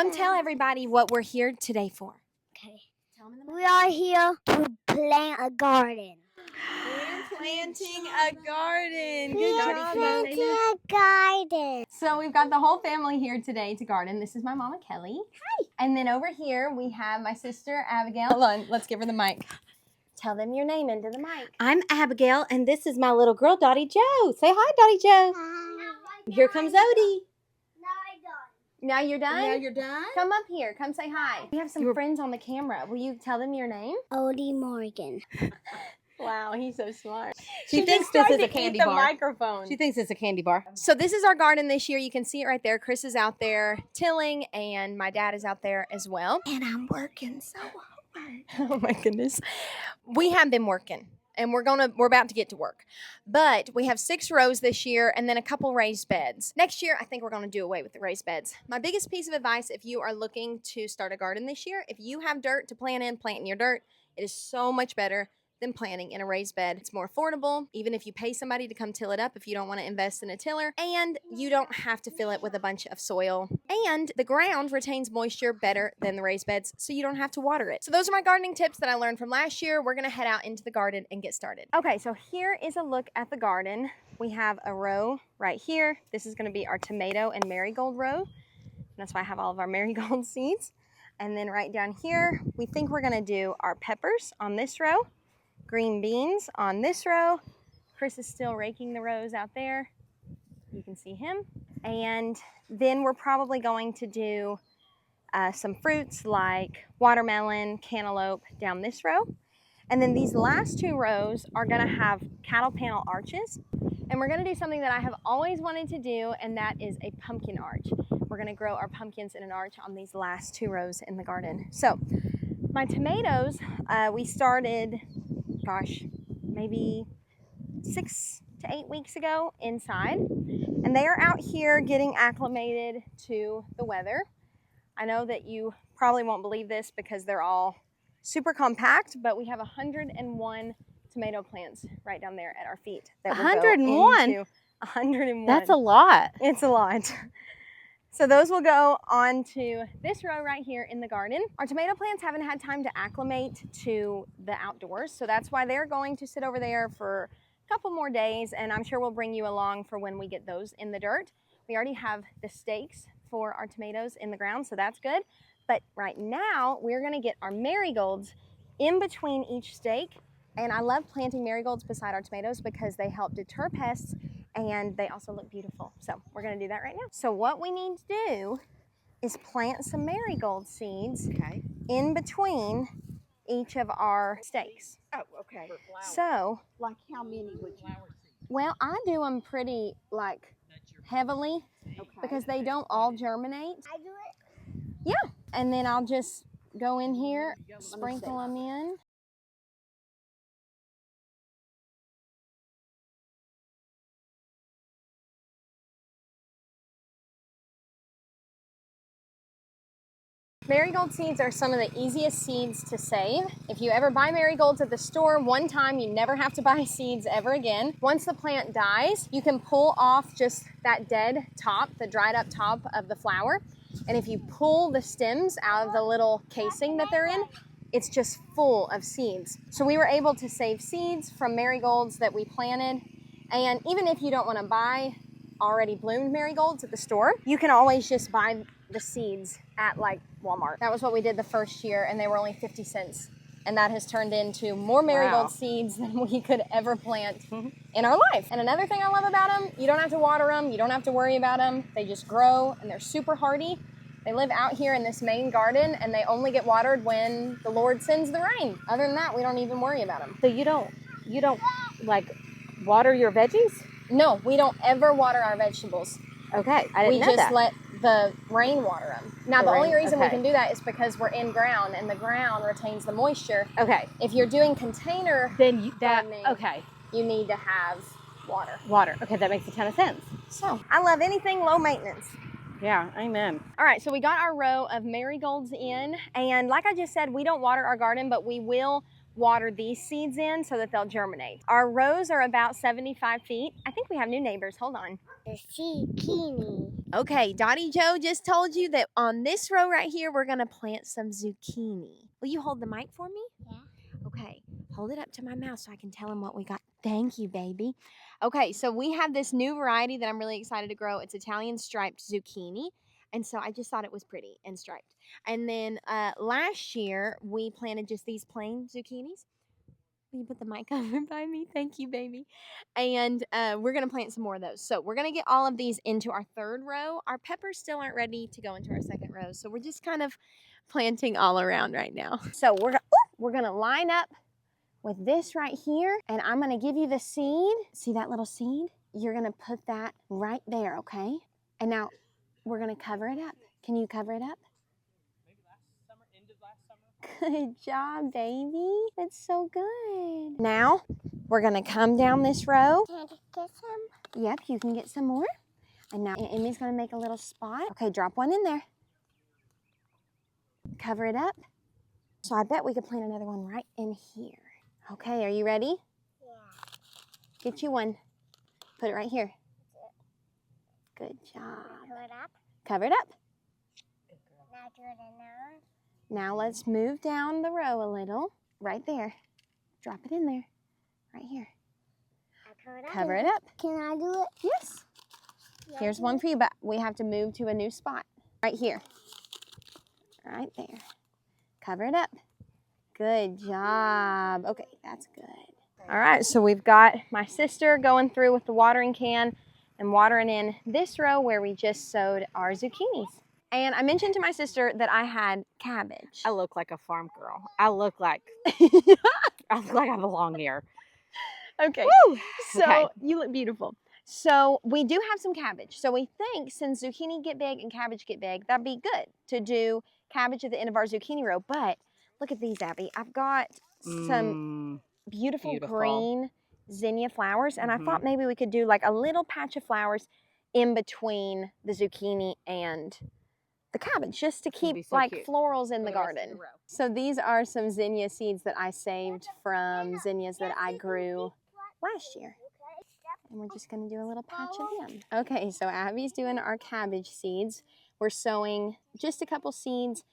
Come tell everybody what we're here today for. Okay. We are here to plant a garden. We're planting a garden. We are planting a garden. So we've got the whole family here today to garden. This is my mama, Kelly. Hi. And then over here we have my sister, Abigail. Hold on, let's give her the mic. Tell them your name into the mic. I'm Abigail, and this is my little girl, Dottie Joe. Say hi, Dottie Joe. Hi. Here comes Odie. Now you're done? Now you're done? Come up here. Come say hi. We have some friends on the camera. Will you tell them your name? Odie Morgan. Wow, he's so smart. She thinks this is a candy bar. Microphone. She thinks it's a candy bar. So this is our garden this year. You can see it right there. Chris is out there tilling, and my dad is out there as well. And I'm working so hard. Oh my goodness. We have been working. And we're about to get to work. But we have 6 rows this year and then a couple raised beds. Next year, I think we're going to do away with the raised beds. My biggest piece of advice, if you are looking to start a garden this year, if you have dirt to plant in your dirt. It is so much better than planting in a raised bed. It's more affordable, even if you pay somebody to come till it up if you don't want to invest in a tiller, and you don't have to fill it with a bunch of soil. And the ground retains moisture better than the raised beds, so you don't have to water it. So those are my gardening tips that I learned from last year. We're gonna head out into the garden and get started. Okay, so here is a look at the garden. We have a row right here. This is gonna be our tomato and marigold row. That's why I have all of our marigold seeds. And then right down here, we think we're gonna do our peppers on this row, green beans on this row. Chris is still raking the rows out there. You can see him. And then we're probably going to do some fruits like watermelon, cantaloupe down this row. And then these last 2 rows are gonna have cattle panel arches. And we're gonna do something that I have always wanted to do, and that is a pumpkin arch. We're gonna grow our pumpkins in an arch on these last 2 rows in the garden. So my tomatoes, we started, gosh, maybe 6 to 8 weeks ago inside. And they are out here getting acclimated to the weather. I know that you probably won't believe this because they're all super compact, but we have 101 tomato plants right down there at our feet. 101? 101. That's a lot. It's a lot. So those will go on to this row right here in the garden. Our tomato plants haven't had time to acclimate to the outdoors, so that's why they're going to sit over there for a couple more days, and I'm sure we'll bring you along for when we get those in the dirt. We already have the stakes for our tomatoes in the ground, so that's good. But right now, we're gonna get our marigolds in between each stake, and I love planting marigolds beside our tomatoes because they help deter pests and they also look beautiful. So we're gonna do that right now. So what we need to do is plant some marigold seeds in between each of our stakes. Oh, okay. So, Like how many would you? well, I do them pretty like heavily because they don't all germinate. I do it. Yeah, and then I'll just go in here, sprinkle them in. Marigold seeds are some of the easiest seeds to save. If you ever buy marigolds at the store one time, you never have to buy seeds ever again. Once the plant dies, you can pull off just that dead top, the dried up top of the flower. And if you pull the stems out of the little casing that they're in, it's just full of seeds. So we were able to save seeds from marigolds that we planted. And even if you don't want to buy already bloomed marigolds at the store, you can always just buy the seeds at like Walmart. That was what we did the first year, and they were only 50 cents. And that has turned into more marigold seeds than we could ever plant in our life. And another thing I love about them, you don't have to water them, you don't have to worry about them. They just grow and they're super hardy. They live out here in this main garden and they only get watered when the Lord sends the rain. Other than that, we don't even worry about them. So you don't like water your veggies? No, we don't ever water our vegetables. Okay, I didn't know that. We just let the rain water them. Now, the only reason we okay. can do that is because we're in ground and the ground retains the moisture. Okay. If you're doing container Then gardening, okay. you need to have water. Water. Okay, that makes a ton of sense. So, I love anything low maintenance. Yeah, amen. All right, so we got our row of marigolds in, and like I just said, we don't water our garden, but we will water these seeds in so that they'll germinate. Our rows are about 75 feet. I think we have new neighbors. Hold on. The zucchini. Okay, Dottie Joe just told you that on this row right here, we're gonna plant some zucchini. Will you hold the mic for me? Yeah. Okay, hold it up to my mouth so I can tell him what we got. Thank you, baby. Okay, so we have this new variety that I'm really excited to grow. It's Italian striped zucchini. And so I just thought it was pretty and striped. And then last year, we planted just these plain zucchinis. Will you put the mic over by me? Thank you, baby. And we're going to plant some more of those. So we're going to get all of these into our third row. Our peppers still aren't ready to go into our second row. So we're just kind of planting all around right now. So we're going to line up with this right here. And I'm going to give you the seed. See that little seed? You're going to put that right there, okay? And now we're going to cover it up. Can you cover it up? Good job, baby. That's so good. Now, we're going to come down this row. Can I get some? Yep, you can get some more. And now Amy's going to make a little spot. Okay, drop one in there. Cover it up. So I bet we could plant another one right in here. Okay, are you ready? Yeah. Get you one. Put it right here. Good job. Cover it up. Cover it up. Now do it in there. Now let's move down the row a little. Right there. Drop it in there. Right here. Cover it up. Can I do it? Yes. Here's one for you, but we have to move to a new spot. Right here. Right there. Cover it up. Good job. Okay, that's good. All right, so we've got my sister going through with the watering can and watering in this row where we just sowed our zucchinis. And I mentioned to my sister that I had cabbage. I look like a farm girl. I look like I belong here. Okay. Woo! So Okay. you look beautiful. So we do have some cabbage. So we think since zucchini get big and cabbage get big, that'd be good to do cabbage at the end of our zucchini row. But look at these, Abby. I've got some beautiful green zinnia flowers. And I thought maybe we could do like a little patch of flowers in between the zucchini and the cabbage, just to keep so like cute. florals in the the rest of garden. the row. So these are some zinnia seeds that I saved from zinnias that I grew last year. And we're just going to do a little patch of them. Okay, so Abby's doing our cabbage seeds. We're sowing just a couple seeds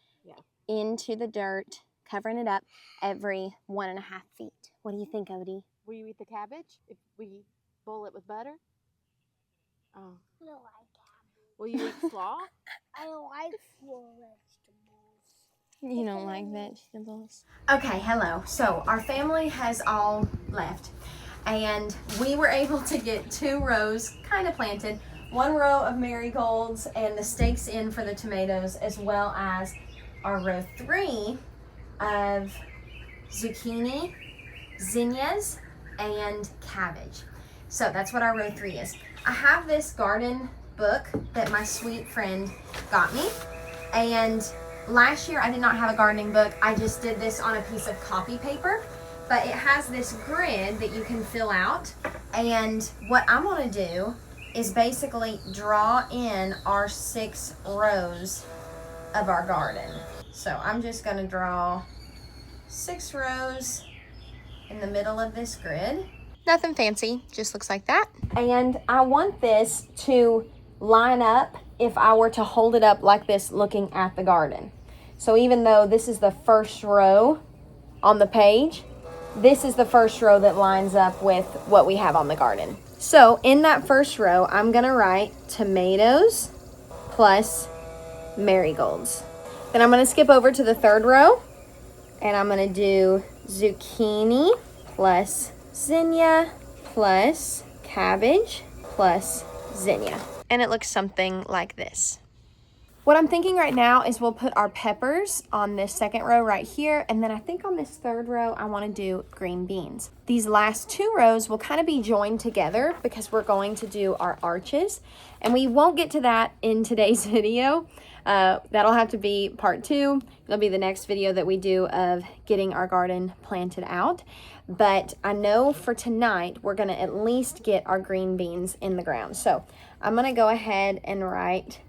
into the dirt, covering it up every 1.5 feet. What do you think, Odie? Will you eat the cabbage if we boil it with butter? Oh. I don't like cabbage. Will you eat slaw? I don't like full vegetables. You don't like vegetables? Okay, hello. So our family has all left. And we were able to get 2 rows kind of planted. 1 row of marigolds and the stakes in for the tomatoes, as well as our row 3 of zucchini, zinnias, and cabbage. So that's what our row 3 is. I have this garden book that my sweet friend got me. And last year I did not have a gardening book. I just did this on a piece of copy paper. But it has this grid that you can fill out. And what I'm gonna do is basically draw in our 6 rows of our garden. So I'm just gonna draw 6 rows in the middle of this grid. Nothing fancy, just looks like that. And I want this to line up if I were to hold it up like this looking at the garden. So even though this is the first row on the page, this is the first row that lines up with what we have on the garden. So in that first row, I'm gonna write tomatoes plus marigolds. Then I'm gonna skip over to the third row and I'm gonna do zucchini plus zinnia plus cabbage plus zinnia. And it looks something like this. What I'm thinking right now is we'll put our peppers on this second row right here, and then I think on this third row I want to do green beans. These last 2 rows will kind of be joined together because we're going to do our arches, and we won't get to that in today's video. That'll have to be part 2. It'll be the next video that we do of getting our garden planted out. But I know for tonight we're going to at least get our green beans in the ground. So I'm going to go ahead and write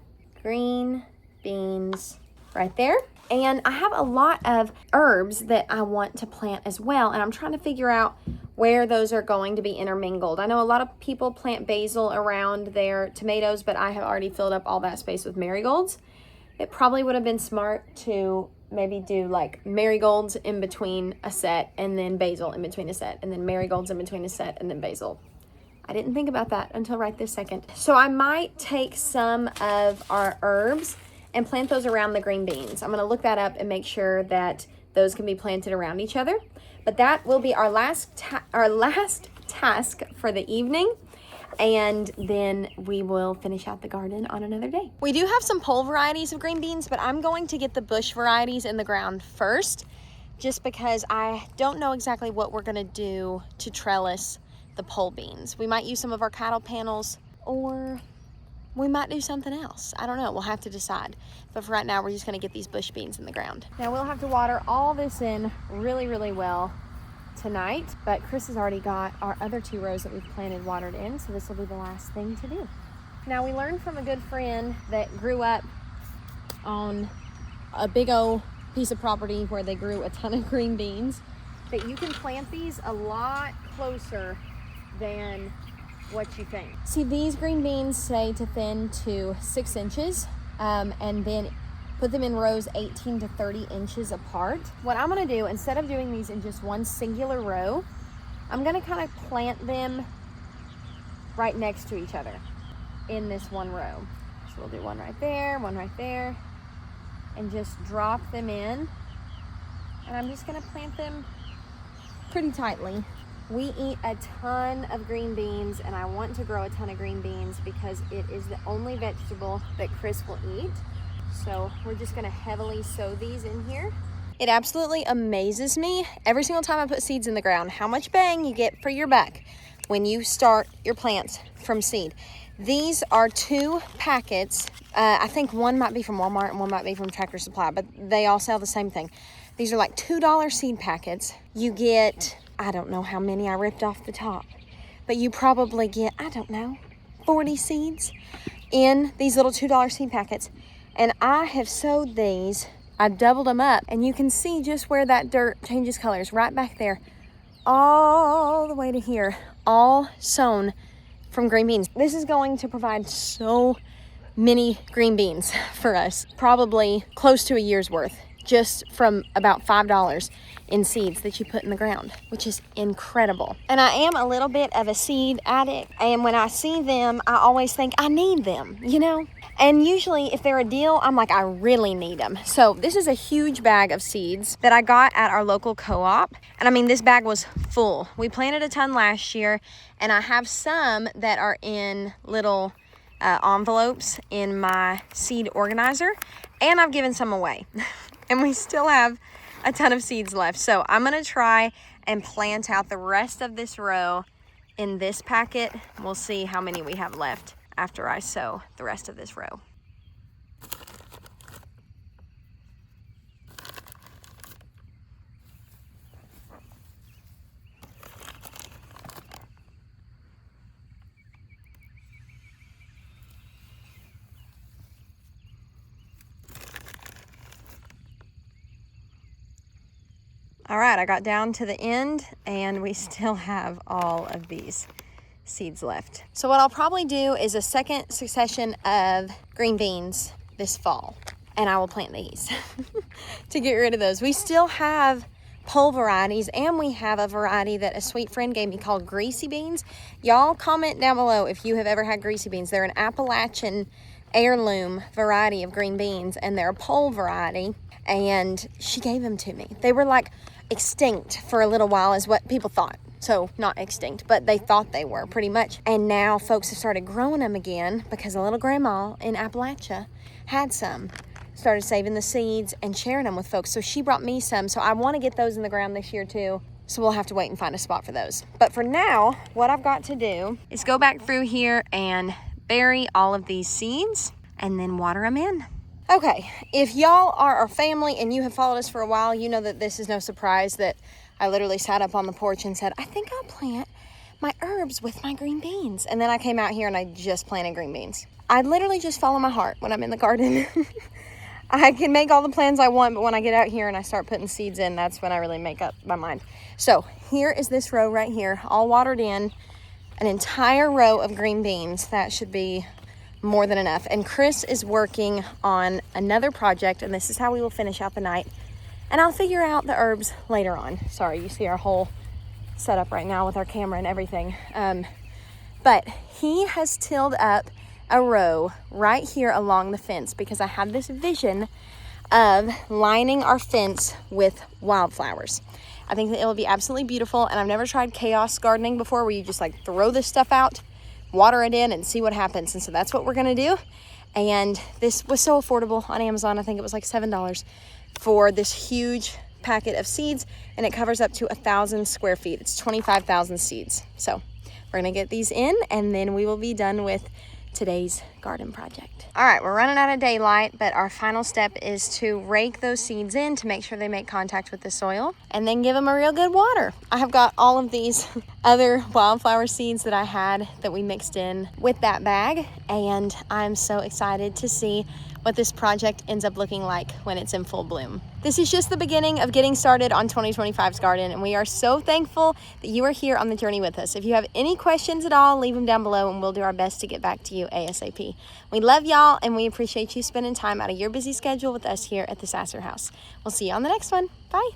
green beans right there. And I have a lot of herbs that I want to plant as well, and I'm trying to figure out where those are going to be intermingled. I know a lot of people plant basil around their tomatoes, but I have already filled up all that space with marigolds. It probably would have been smart to maybe do like marigolds in between a set and then basil in between a set and then marigolds in between a set and then basil. I didn't think about that until right this second. So I might take some of our herbs and plant those around the green beans. I'm gonna look that up and make sure that those can be planted around each other. But that will be our last task for the evening. And then we will finish out the garden on another day. We do have some pole varieties of green beans, but I'm going to get the bush varieties in the ground first, just because I don't know exactly what we're gonna do to trellis the pole beans. We might use some of our cattle panels, or we might do something else. I don't know, we'll have to decide. But for right now, we're just gonna get these bush beans in the ground. Now we'll have to water all this in really, really well tonight, but Chris has already got our other 2 rows that we've planted watered in, so this will be the last thing to do. Now we learned from a good friend that grew up on a big old piece of property where they grew a ton of green beans, that you can plant these a lot closer than what you think. See, these green beans say to thin to 6 inches, and then put them in rows 18 to 30 inches apart. What I'm gonna do, instead of doing these in just one singular row, I'm gonna kind of plant them right next to each other in this one row. So we'll do one right there, and just drop them in. And I'm just gonna plant them pretty tightly. We eat a ton of green beans, and I want to grow a ton of green beans because it is the only vegetable that Chris will eat. So we're just gonna heavily sow these in here. It absolutely amazes me every single time I put seeds in the ground, how much bang you get for your buck when you start your plants from seed. These are 2 packets. I think one might be from Walmart and one might be from Tractor Supply, but they all sell the same thing. These are like $2 seed packets. You get, I don't know how many I ripped off the top, but you probably get, I don't know, 40 seeds in these little $2 seed packets. And I have sowed these, I've doubled them up, and you can see just where that dirt changes colors, right back there, all the way to here, all sown from green beans. This is going to provide so many green beans for us, probably close to a year's worth, just from about $5 in seeds that you put in the ground, which is incredible. And I am a little bit of a seed addict, and when I see them, I always think I need them, you know? And usually if they're a deal, I'm like, I really need them. So this is a huge bag of seeds that I got at our local co-op. And I mean, this bag was full. We planted a ton last year, and I have some that are in little envelopes in my seed organizer, and I've given some away. And we still have a ton of seeds left. So I'm gonna try and plant out the rest of this row in this packet. We'll see how many we have left after I sow the rest of this row. All right, I got down to the end and we still have all of these seeds left. So what I'll probably do is a second succession of green beans this fall, and I will plant these to get rid of those. We still have pole varieties, and we have a variety that a sweet friend gave me called greasy beans. Y'all comment down below if you have ever had greasy beans. They're an Appalachian heirloom variety of green beans, and they're a pole variety, and she gave them to me. They were like extinct for a little while is what people thought. So not extinct, but they thought they were pretty much. And now folks have started growing them again because a little grandma in Appalachia had some. Started saving the seeds and sharing them with folks. So she brought me some. So I want to get those in the ground this year too. So we'll have to wait and find a spot for those. But for now, what I've got to do is go back through here and bury all of these seeds and then water them in. Okay, if y'all are our family and you have followed us for a while, you know that this is no surprise that I literally sat up on the porch and said, I think I'll plant my herbs with my green beans. And then I came out here and I just planted green beans. I literally just follow my heart when I'm in the garden. I can make all the plans I want, but when I get out here and I start putting seeds in, that's when I really make up my mind. So here is this row right here, all watered in, an entire row of green beans. That should be more than enough. And Chris is working on another project, and this is how we will finish out the night. And I'll figure out the herbs later on. Sorry, you see our whole setup right now with our camera and everything. But he has tilled up a row right here along the fence because I had this vision of lining our fence with wildflowers. I think that it will be absolutely beautiful, and I've never tried chaos gardening before where you just like throw this stuff out, water it in, and see what happens. And so that's what we're gonna do. And this was so affordable on Amazon. I think it was like $7 for this huge packet of seeds, and it covers up to 1,000 square feet. It's 25,000 seeds. So we're gonna get these in, and then we will be done with today's garden project. All right, we're running out of daylight, but our final step is to rake those seeds in to make sure they make contact with the soil, and then give them a real good water. I have got all of these other wildflower seeds that I had that we mixed in with that bag, and I'm so excited to see what this project ends up looking like when it's in full bloom. This is just the beginning of getting started on 2025's garden, and we are so thankful that you are here on the journey with us. If you have any questions at all, leave them down below and we'll do our best to get back to you ASAP. We love y'all, and we appreciate you spending time out of your busy schedule with us here at the Sasser house. We'll see you on the next one. Bye.